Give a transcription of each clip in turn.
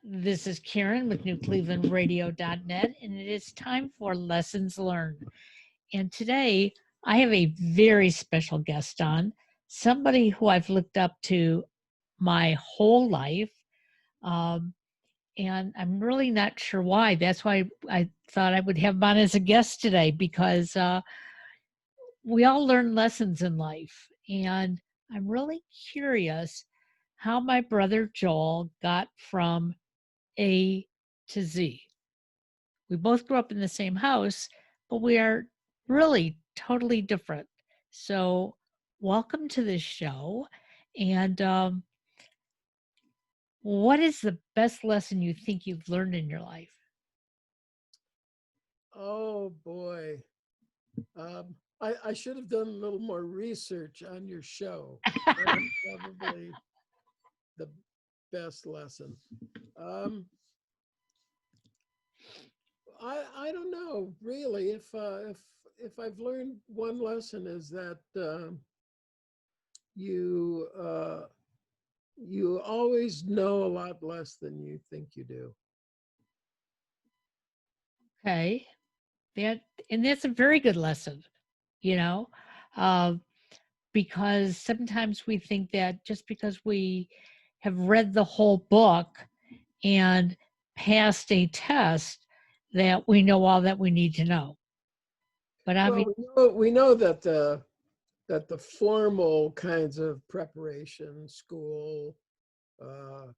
This is Karen with NewClevelandRadio.net, and it is time for Lessons Learned. And today I have a very special guest on, somebody who I've looked up to my whole life. Um, and I'm really not sure why. That's why I thought I would have him on as a guest today because we all learn lessons in life. And I'm really curious how my brother Joel got from A to Z. We both grew up in the same house, but we are really totally different. So, welcome to this show. And what is the best lesson you think you've learned in your life? Oh boy. I should have done a little more research on your show. That's probably the best lesson. Um, I don't know really if I've learned one lesson is that you you always know a lot less than you think you do. Okay. That and that's a very good lesson, you know, uh, because sometimes we think that just because we have read the whole book and passed a test that we know all that we need to know. But Well, obviously, we know that the formal kinds of preparation, school,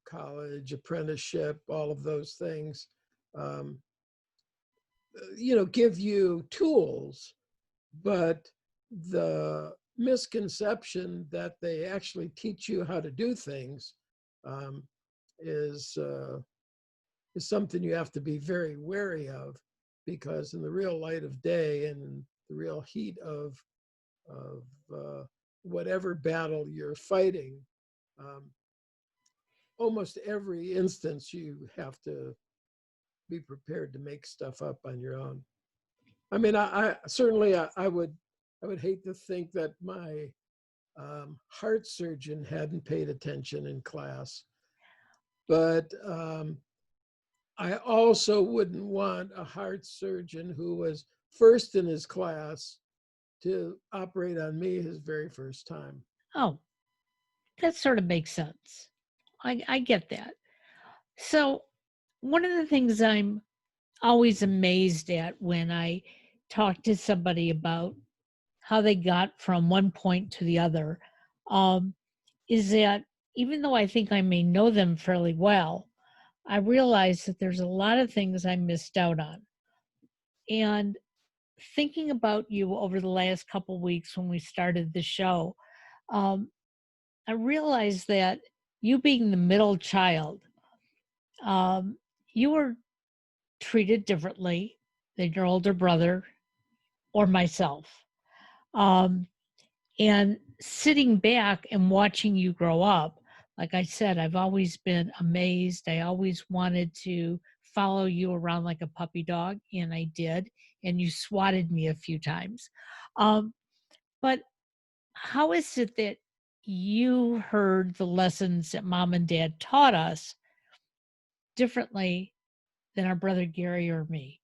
college, apprenticeship, all of those things, um, give you tools, but the misconception that they actually teach you how to do things um, is is something you have to be very wary of, because in the real light of day and in the real heat of whatever battle you're fighting, um, almost every instance you have to be prepared to make stuff up on your own. I mean, I certainly I would hate to think that my heart surgeon hadn't paid attention in class, but I also wouldn't want a heart surgeon who was first in his class to operate on me his very first time. oh, that sort of makes sense. I get that. So, one of the things I'm always amazed at when I talk to somebody about how they got from one point to the other um, is that even though I think I may know them fairly well, I realize that there's a lot of things I missed out on. And thinking about you over the last couple weeks when we started the show, um, I realized that you being the middle child, um, you were treated differently than your older brother or myself. Um, and sitting back and watching you grow up, like I said, I've always been amazed. I always wanted to follow you around like a puppy dog, and I did. And you swatted me a few times. Um, but how is it that you heard the lessons that mom and dad taught us differently than our brother Gary or me?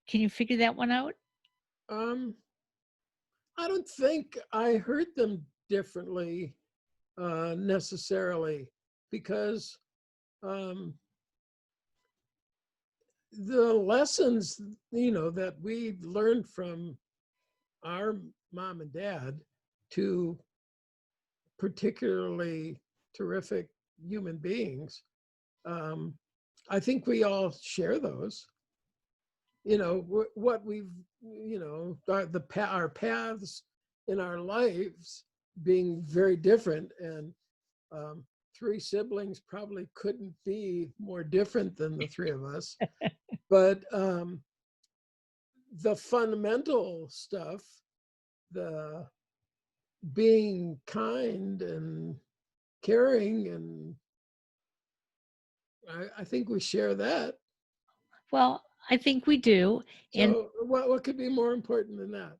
Can you figure that one out? Um, I don't think I heard them differently necessarily, because um, the lessons that we learned from our mom and dad, two particularly terrific human beings, um, I think we all share those. What we've our paths in our lives being very different, and um, three siblings probably couldn't be more different than the three of us. But the fundamental stuff, the being kind and caring, and I think we share that. Well, I think we do. And So what could be more important than that?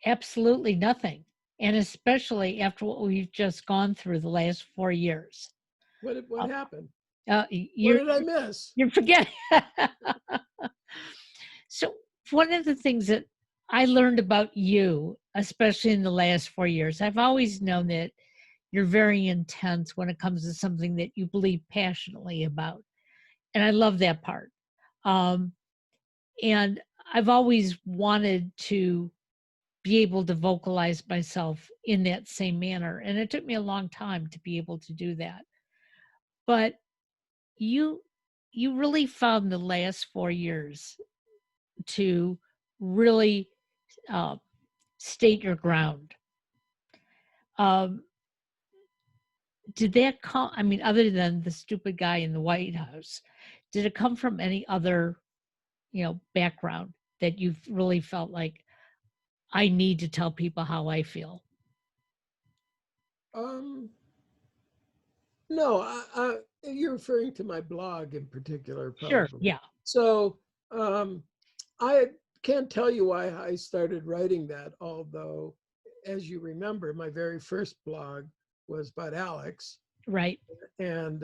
absolutely nothing. And especially after what we've just gone through the last 4 years. What Uh, happened? What You're did I miss? you're forgetting. So one of the things that I learned about you, especially in the last 4 years, I've always known that you're very intense when it comes to something that you believe passionately about, and I love that part. Um, and I've always wanted to be able to vocalize myself in that same manner, and it took me a long time to be able to do that. But you you really found the last 4 years to really uh, state your ground. Um, did that come? I mean, other than the stupid guy in the White House, did it come from any other, background that you've really felt like I need to tell people how I feel? Um, no, you're referring to my blog in particular, Sure. probably. Yeah. So um, I can't tell you why I started writing that, although, as you remember, my very first blog was about Alex. Right. And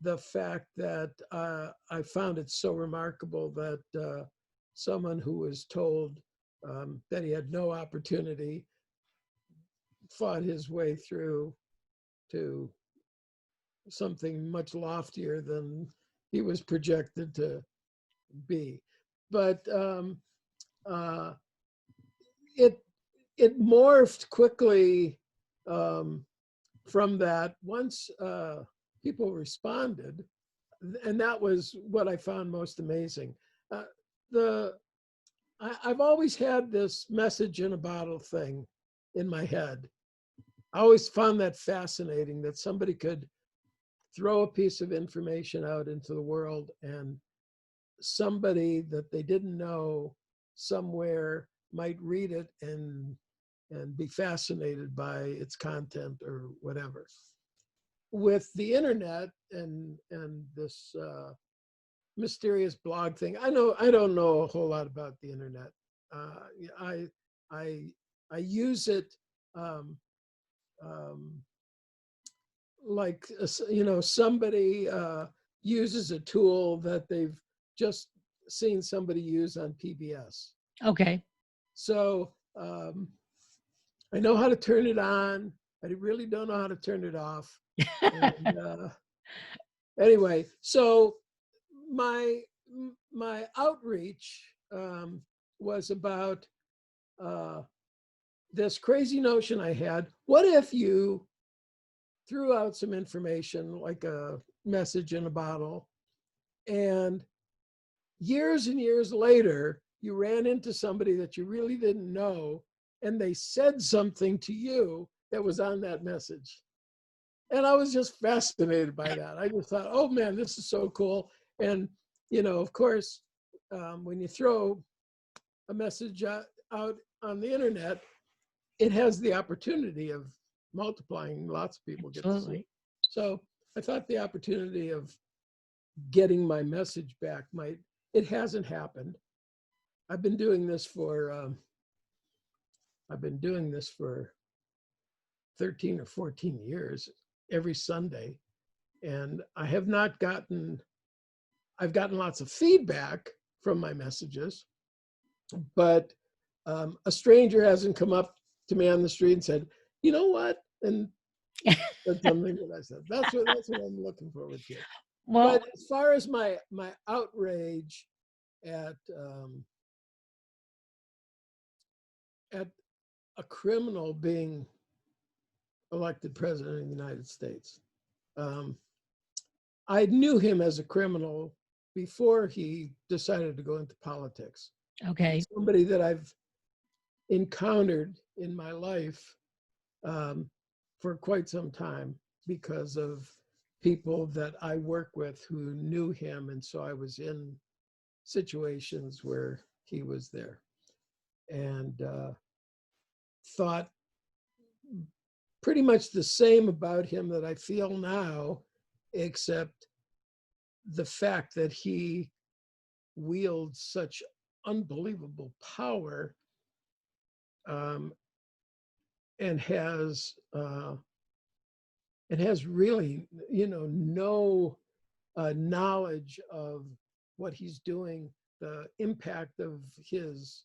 the fact that I found it so remarkable that someone who was told that he had no opportunity fought his way through to something much loftier than he was projected to be. But uh, it it morphed quickly um, from that once people responded, and that was what I found most amazing. Uh, the I've always had this message in a bottle thing in my head. I always found that fascinating that somebody could throw a piece of information out into the world and somebody that they didn't know somewhere might read it and be fascinated by its content or whatever. With the internet and this mysterious blog thing, I don't know a whole lot about the internet. I I I use it um, um, like somebody uses a tool that they've just seen somebody use on PBS. Okay. So I know how to turn it on. I really don't know how to turn it off. And anyway, so my my outreach was about uh, this crazy notion I had. What if you threw out some information like a message in a bottle, and years and years later, you ran into somebody that you really didn't know, and they said something to you that was on that message. And I was just fascinated by that. I just thought, oh man, this is so cool. And, of course, when you throw a message out on the internet, it has the opportunity of multiplying. Lots of people get to see it. Absolutely. So I thought the opportunity of getting my message back it hasn't happened. I've been doing this for I've been doing this for 13 or 14 years every Sunday, and I've gotten lots of feedback from my messages, but a stranger hasn't come up to me on the street and said, you know what, and said something that I said. That's what I'm looking forward to. Well, But as far as my outrage at at a criminal being elected president of the United States. Um, I knew him as a criminal before he decided to go into politics. okay. He's somebody that I've encountered in my life um, for quite some time because of people that I work with who knew him. And so I was in situations where he was there and thought pretty much the same about him that I feel now, except the fact that he wields such unbelievable power um, and has really, no knowledge of what he's doing, the impact of his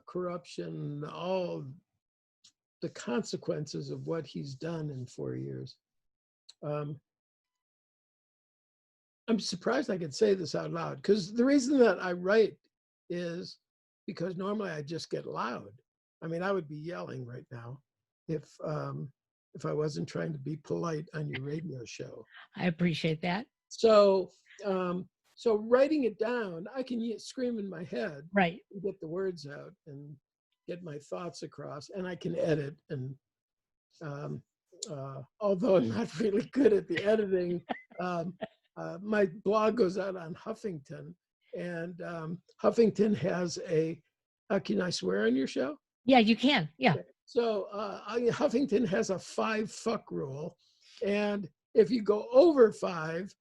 corruption, all the consequences of what he's done in 4 years. I'm surprised I could say this out loud, because the reason that I write is because normally I just get loud. I mean, I would be yelling right now if I wasn't trying to be polite on your radio show. I appreciate that. So, so writing it down, I can scream in my head, Right. and get the words out and get my thoughts across, and I can edit. And although I'm not really good at the editing, my blog goes out on Huffington, and Huffington has can I swear on your show? Yeah, you can. Yeah. Okay. So Huffington has a 5 fuck rule, and if you go over 5,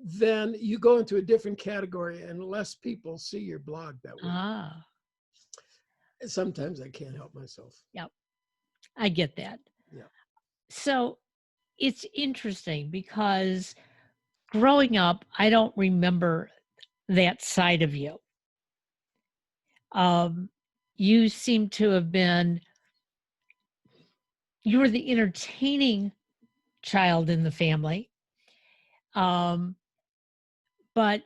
then you go into a different category, and less people see your blog that way. Ah. Sometimes I can't help myself. Yep. I get that. Yeah. So it's interesting because growing up, I don't remember that side of you. You seem to have been, you were the entertaining child in the family. But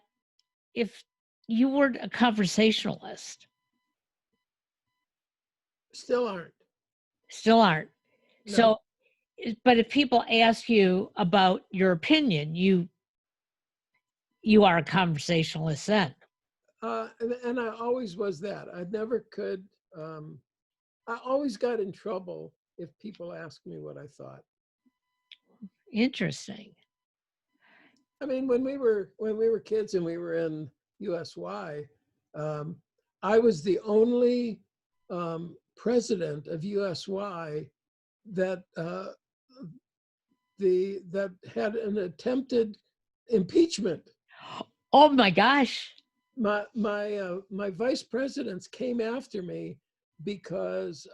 if you weren't a conversationalist, Still aren't. still aren't. No. So, but if people ask you about your opinion, you are a conversationalist then. And I always was that. I never could. I always got in trouble if people asked me what I thought. Interesting. I mean, when we were kids and we were in USY, I was the only president of USY that that had an attempted impeachment. Oh my gosh. My vice presidents came after me because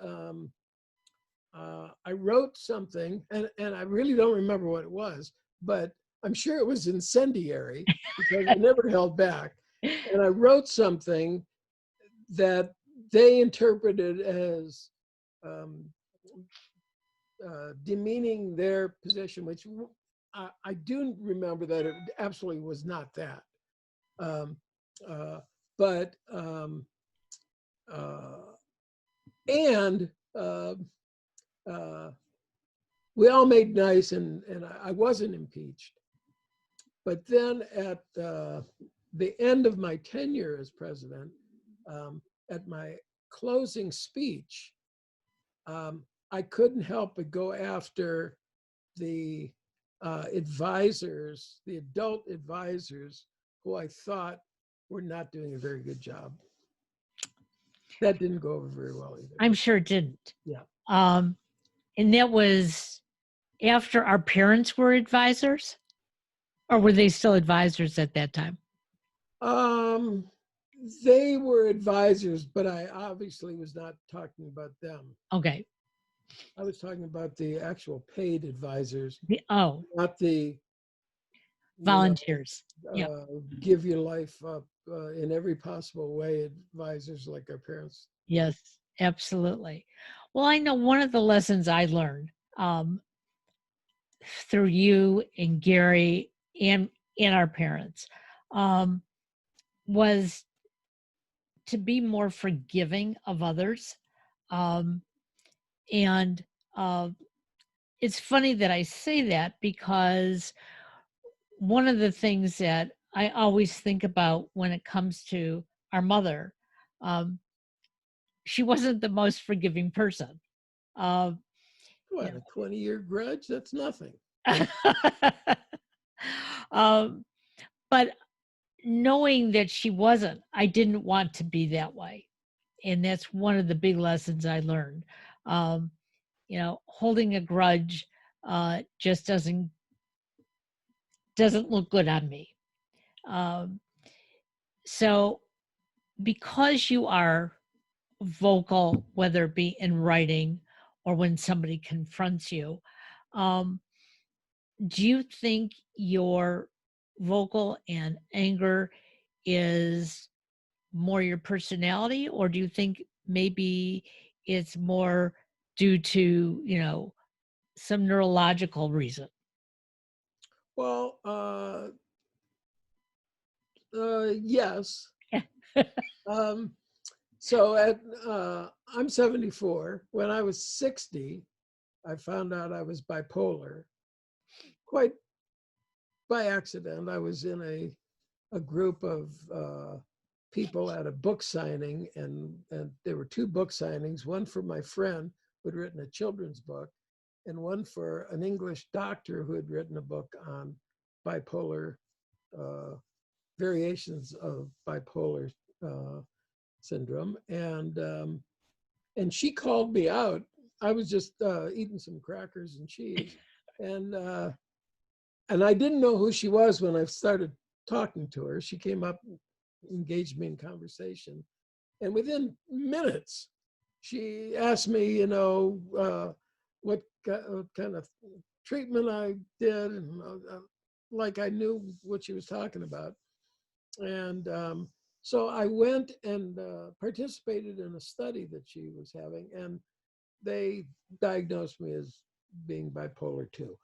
I wrote something, and I really don't remember what it was, but I'm sure it was incendiary because I never held back. And I wrote something that they interpreted as demeaning their position, which I do remember that it absolutely was not that. We all made nice, and I wasn't impeached. But then at the end of my tenure as president, at my closing speech, I couldn't help but go after the advisors, the adult advisors, who I thought were not doing a very good job. That didn't go over very well either. I'm sure it didn't. Yeah. And that was after our parents were advisors, or were they still advisors at that time? They were advisors, but I obviously was not talking about them. Okay. I was talking about the actual paid advisors, not the volunteers. Give your life up in every possible way advisors like our parents. Yes, absolutely. Well, I know one of the lessons I learned through you and Gary and our parents was to be more forgiving of others. And it's funny that I say that, because one of the things that I always think about when it comes to our mother, she wasn't the most forgiving person. What, a 20-year grudge? That's nothing. But knowing that she wasn't, I didn't want to be that way. And that's one of the big lessons I learned. Holding a grudge just doesn't look good on me. So because you are vocal, whether it be in writing or when somebody confronts you, do you think your vocal and anger is more your personality, or do you think maybe it's more due to, some neurological reason? Well, yes. Um, so I'm 74. When I was 60, I found out I was bipolar. Quite by accident, I was in a group of people at a book signing, and there were two book signings, one for my friend who had written a children's book, and one for an English doctor who had written a book on bipolar, uh, variations of bipolar uh, syndrome. And she called me out. I was just eating some crackers and cheese, and and I didn't know who she was when I started talking to her. She came up, engaged me in conversation, and within minutes, she asked me, what kind of treatment I did, and like I knew what she was talking about. And so I went and participated in a study that she was having, and they diagnosed me as being bipolar 2.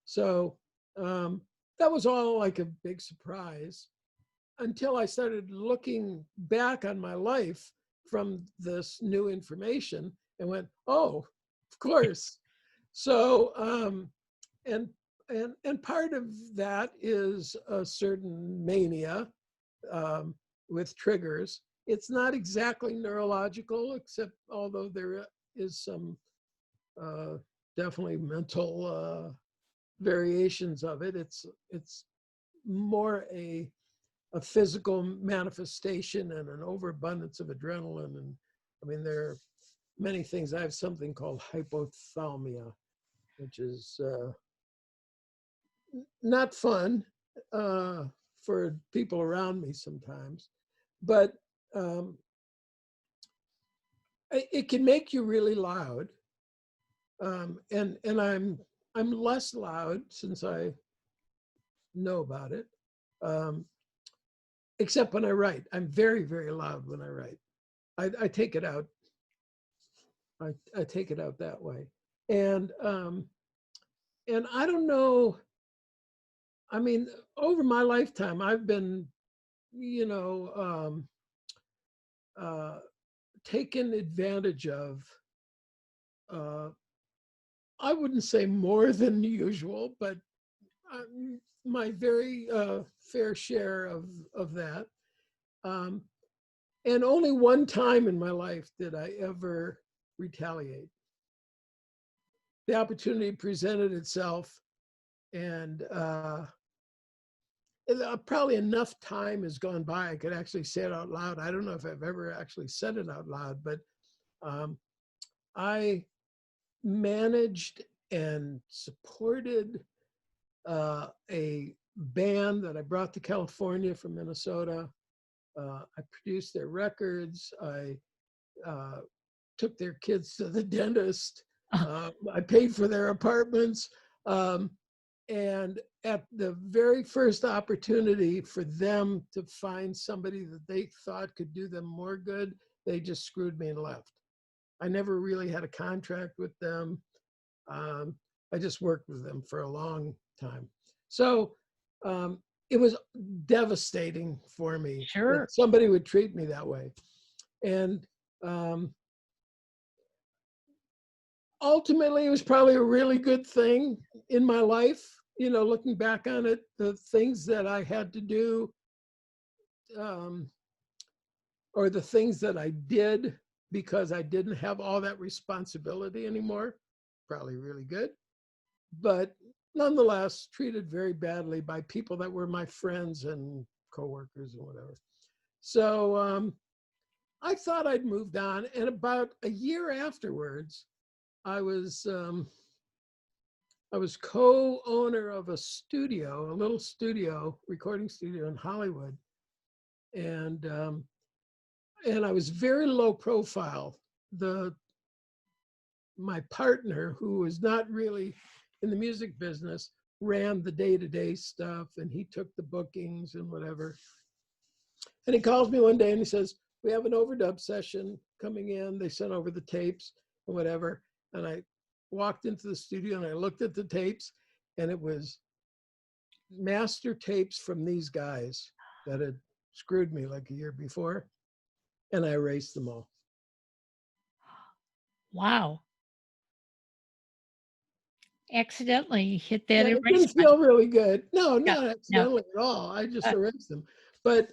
So um, that was all like a big surprise until I started looking back on my life from this new information and went, oh, of course. So and and part of that is a certain mania with triggers. It's not exactly neurological, except although there is some uh, definitely mental variations of it. It's more a physical manifestation and an overabundance of adrenaline. And I mean, there are many things. I have something called hypothalmia, which is not fun uh, for people around me sometimes, but um, it can make you really loud. And I'm less loud since I know about it. Um, except when I write. I'm very, very loud when I write. I take it out. I take it out that way. And and I don't know. I mean, over my lifetime, I've been, you know, uh, taken advantage of. Uh, I wouldn't say more than usual, but my very fair share of that. Um, and only one time in my life did I ever retaliate. The opportunity presented itself, and probably enough time has gone by. I could actually say it out loud. I don't know if I've ever actually said it out loud, but um, I managed and supported a band that I brought to California from Minnesota. I produced their records. I uh, took their kids to the dentist. I paid for their apartments. Um, and at the very first opportunity for them to find somebody that they thought could do them more good, they just screwed me and left. I never really had a contract with them. Um, I just worked with them for a long time. So it was devastating for me that Sure. somebody would treat me that way. And um, ultimately, it was probably a really good thing in my life. You know, looking back on it, the things that I had to do, um, or the things that I did because I didn't have all that responsibility anymore, probably really good. But nonetheless, treated very badly by people that were my friends and coworkers and whatever. So I thought I'd moved on. And about a year afterwards, I was um, I was co-owner of a studio, a little studio, recording studio in Hollywood, and and I was very low profile. The My partner, who was not really in the music business, ran the day-to-day stuff, and he took the bookings and whatever. And he calls me one day and he says, we have an overdub session coming in. They sent over the tapes and whatever. And I walked into the studio and I looked at the tapes, and it was master tapes from these guys that had screwed me like a year before. And I erased them all. Wow. Accidentally hit that Yeah, it erase didn't button. feel really good. No, No, not no. accidentally at all. I just Uh, erased them. But,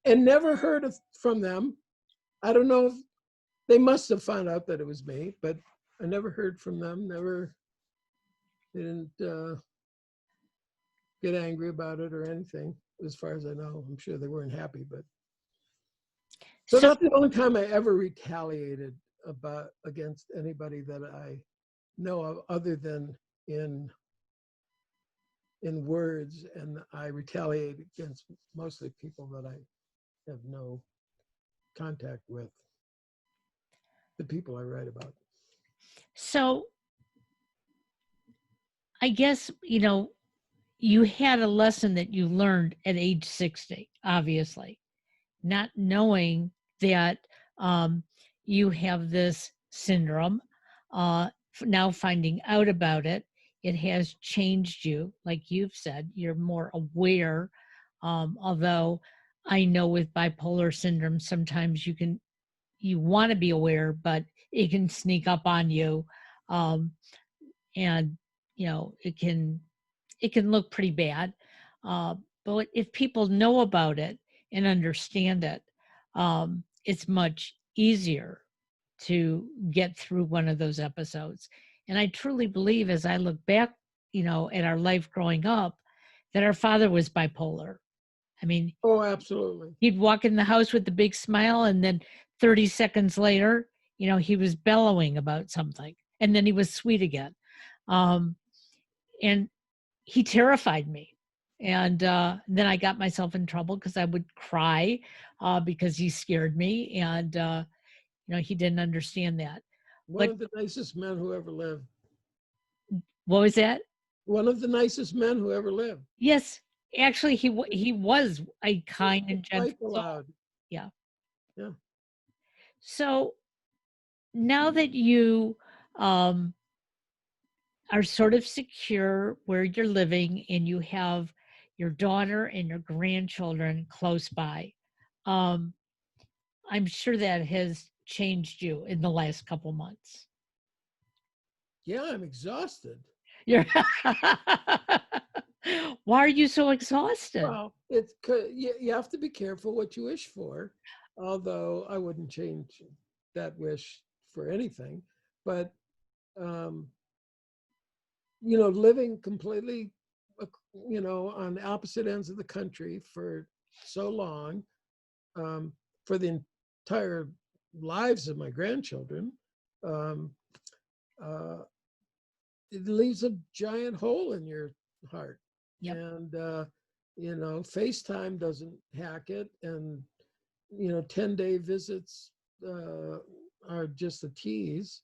and never heard from them. I don't know if they must have found out that it was me, but I never heard from them. Never, they didn't get angry about it or anything, as far as I know. I'm sure they weren't happy, but so so that's the only time I ever retaliated against anybody that I know of, other than in words, and I retaliate against mostly people that I have no contact with, the people I write about. so I guess, you had a lesson that you learned at age 60, obviously, not knowing that you have this syndrome. Now finding out about it, it has changed you. Like you've said, you're more aware. Although I know with bipolar syndrome, sometimes you want to be aware, but it can sneak up on you. Um, and, it can look pretty bad. But if people know about it and understand it, it's much easier to get through one of those episodes. And I truly believe, as I look back, at our life growing up, that our father was bipolar. I mean, Oh, absolutely. he'd walk in the house with a big smile, and then 30 seconds later, he was bellowing about something, and then he was sweet again. Um, and he terrified me. And then I got myself in trouble because I would cry because he scared me. And, he didn't understand that. One But of the nicest men who ever lived. what was that? One of the nicest men who ever lived. Yes, actually, he was a kind and gentle Quite soul. allowed. Yeah. Yeah. So now that you um, are sort of secure where you're living and you have your daughter and your grandchildren close by, um, I'm sure that has changed you in the last couple months. Yeah, I'm exhausted. You're Why are you so exhausted? Well, you have to be careful what you wish for, although I wouldn't change that wish for anything. But um, living completely, on opposite ends of the country for so long, um, for the entire lives of my grandchildren, um, uh, it leaves a giant hole in your heart. Yep. And FaceTime doesn't hack it, and 10-day visits are just a tease.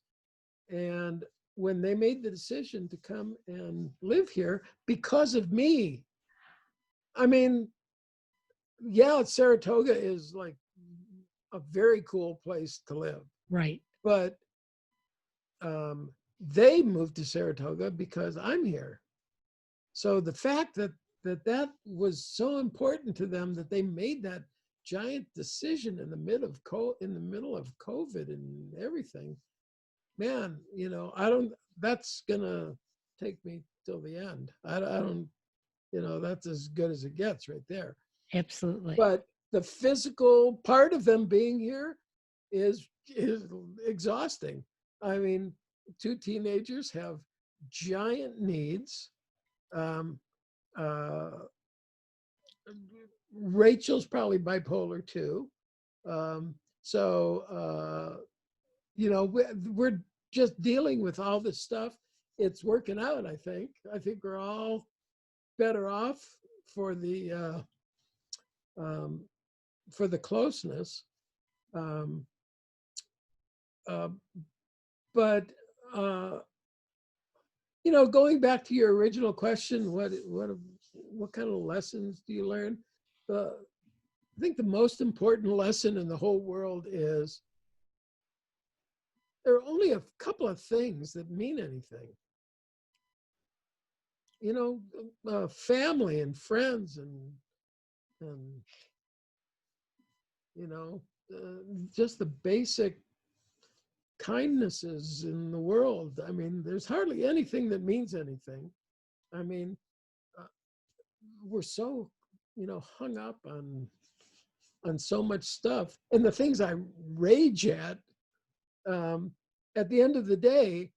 And when they made the decision to come and live here because of me, I mean, yeah, Saratoga is like a very cool place to live, Right. but they moved to Saratoga because I'm here. So the fact that was so important to them, that they made that giant decision in the middle of COVID and everything, man, I don't. That's gonna take me till the end. I don't. That's as good as it gets right there. Absolutely. But the physical part of them being here is exhausting. I mean, two teenagers have giant needs. Um, uh, Rachel's probably bipolar too. So we're just dealing with all this stuff. It's working out. I think we're all better off for the um, closeness. Um, uh, but Going back to your original question, what kind of lessons do you learn? I think the most important lesson in the whole world is there are only a couple of things that mean anything. Family and friends and you know, just the basic kindnesses in the world. I mean, there's hardly anything that means anything. I mean, uh, we're so, hung up on so much stuff, and the things I rage um, at the end of the day,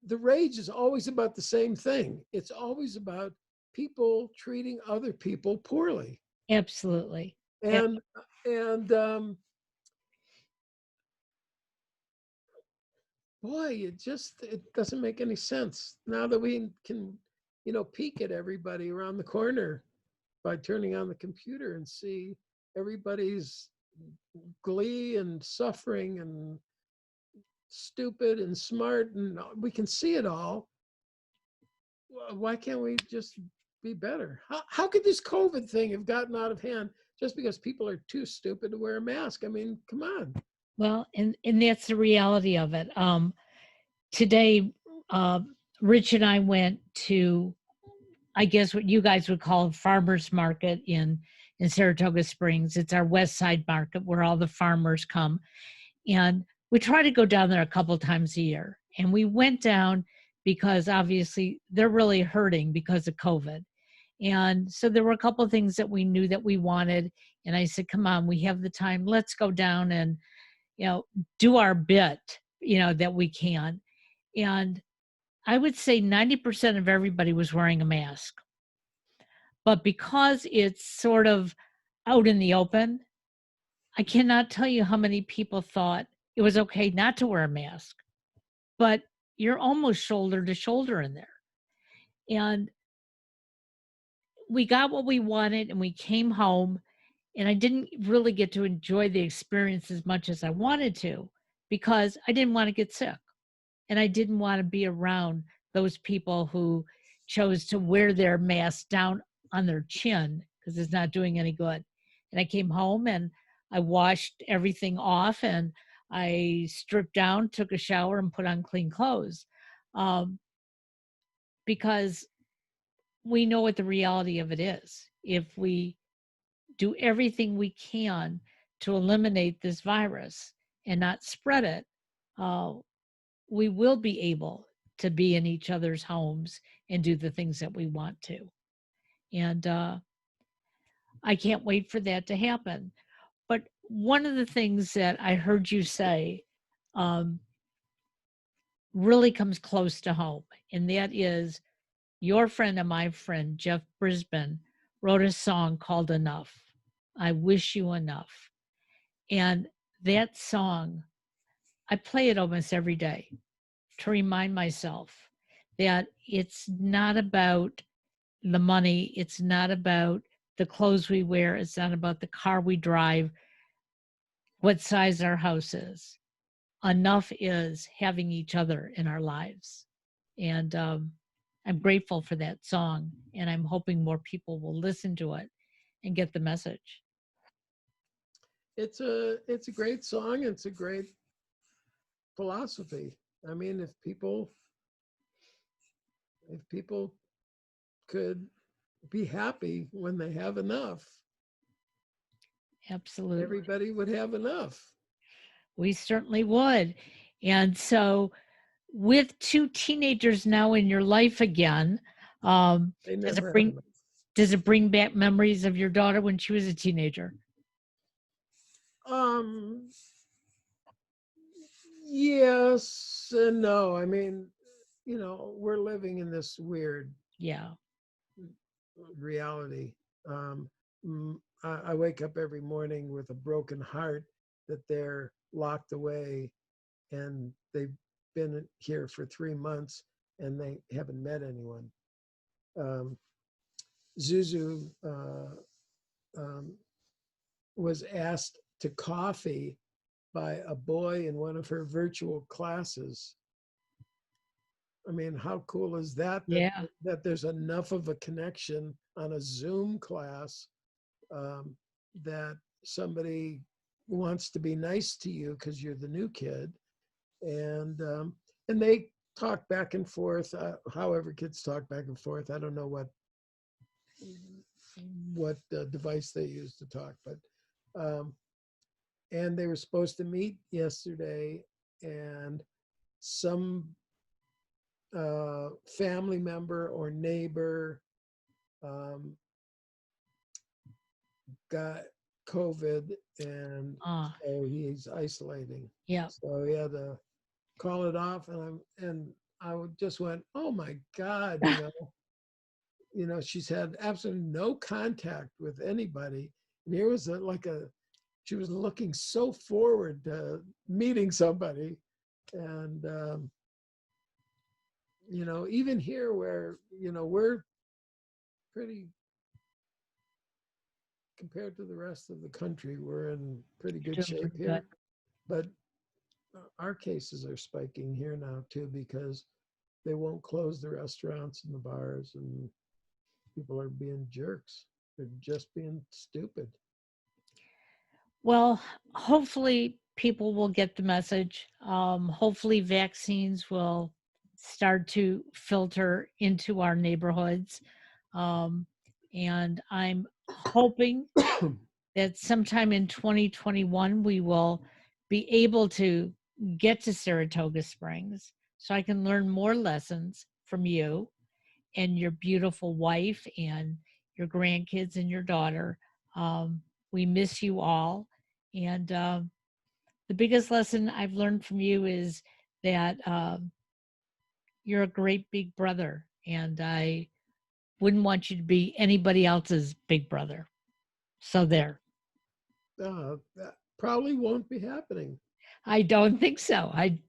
the rage is always about the same thing. It's always about people treating other people poorly, Absolutely. Ab- and and boy, it doesn't make any sense now that we can, peek at everybody around the corner by turning on the computer and see everybody's glee and suffering and stupid and smart, and we can see it all. Why can't we just be better? How could this COVID thing have gotten out of hand just because people are too stupid to wear a mask? I mean, come on. well, and that's the reality of it. Today, uh, Rich and I went to, I guess, what you guys would call a farmers market in Saratoga Springs. It's our West Side market where all the farmers come, and we try to go down there a couple times a year. And we went down because obviously they're really hurting because of COVID. And so there were a couple of things that we knew that we wanted. And I said, come on, we have the time. Let's go down and, you know, do our bit, that we can. And I would say 90% of everybody was wearing a mask. But because it's sort of out in the open, I cannot tell you how many people thought it was okay not to wear a mask, but you're almost shoulder to shoulder in there. And we got what we wanted and we came home, and I didn't really get to enjoy the experience as much as I wanted to because I didn't want to get sick and I didn't want to be around those people who chose to wear their mask down on their chin because it's not doing any good. And I came home and I washed everything off and I stripped down, took a shower, and put on clean clothes, um, because we know what the reality of it is. If we do everything we can to eliminate this virus and not spread it, uh, we will be able to be in each other's homes and do the things that we want to. And I can't wait for that to happen. But one of the things that I heard you say um, really comes close to home, and that is your friend and my friend, Jeff Brisbane, wrote a song called Enough. I Wish You Enough. And that song, I play it almost every day to remind myself that it's not about the money, it's not about the clothes we wear, it's not about the car we drive, what size our house is. Enough is having each other in our lives. And I'm grateful for that song, and I'm hoping more people will listen to it and get the message. It's a great song. It's a great philosophy. I mean, if people could be happy when they have enough, Absolutely. everybody would have enough. We certainly would. And so, with two teenagers now in your life again, um, They does it never have bring enough. does it bring back memories of your daughter when she was a teenager? Um, yes and no. I mean, we're living in this weird Yeah, reality. Um, I wake up every morning with a broken heart that they're locked away and they've been here for 3 months and they haven't met anyone. Um, Zuzu um, was asked to coffee by a boy in one of her virtual classes. I mean, how cool is that, Yeah. that there's enough of a connection on a Zoom class, um, that somebody wants to be nice to you because you're the new kid, and they talk back and forth, however kids talk back and forth. I don't know what device they use to talk, but um, and they were supposed to meet yesterday, and some family member or neighbor um, got COVID, and Ah, so he's isolating. yeah. So he had to call it off, and just went, oh my God, she's had absolutely no contact with anybody, and here was she was looking so forward to meeting somebody, and even here where we're pretty, compared to the rest of the country, we're in pretty You're good doing shape pretty good. here. But our cases are spiking here now too, because they won't close the restaurants and the bars, and people are being jerks. They're just being stupid. Well, hopefully people will get the message. Hopefully vaccines will start to filter into our neighborhoods. Um, and I'm hoping that sometime in 2021 we will be able to get to Saratoga Springs so I can learn more lessons from you and your beautiful wife and your grandkids and your daughter. Um, we miss you all. And the biggest lesson I've learned from you is that you're a great big brother. And I wouldn't want you to be anybody else's big brother. So there. That probably won't be happening. I don't think so. I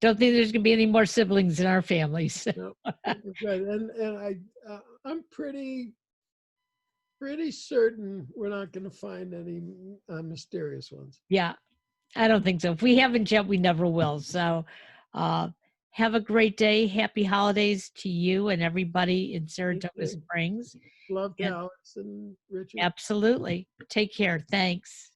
don't think there's going to be any more siblings in our families. No, we're good. And I'm pretty certain we're not going to find any mysterious ones. Yeah, I don't think so. If we haven't yet, we never will. So uh, have a great day. Happy holidays to you and everybody in Saratoga Springs. Love to And Alex and Richard. absolutely. Take care. Thanks.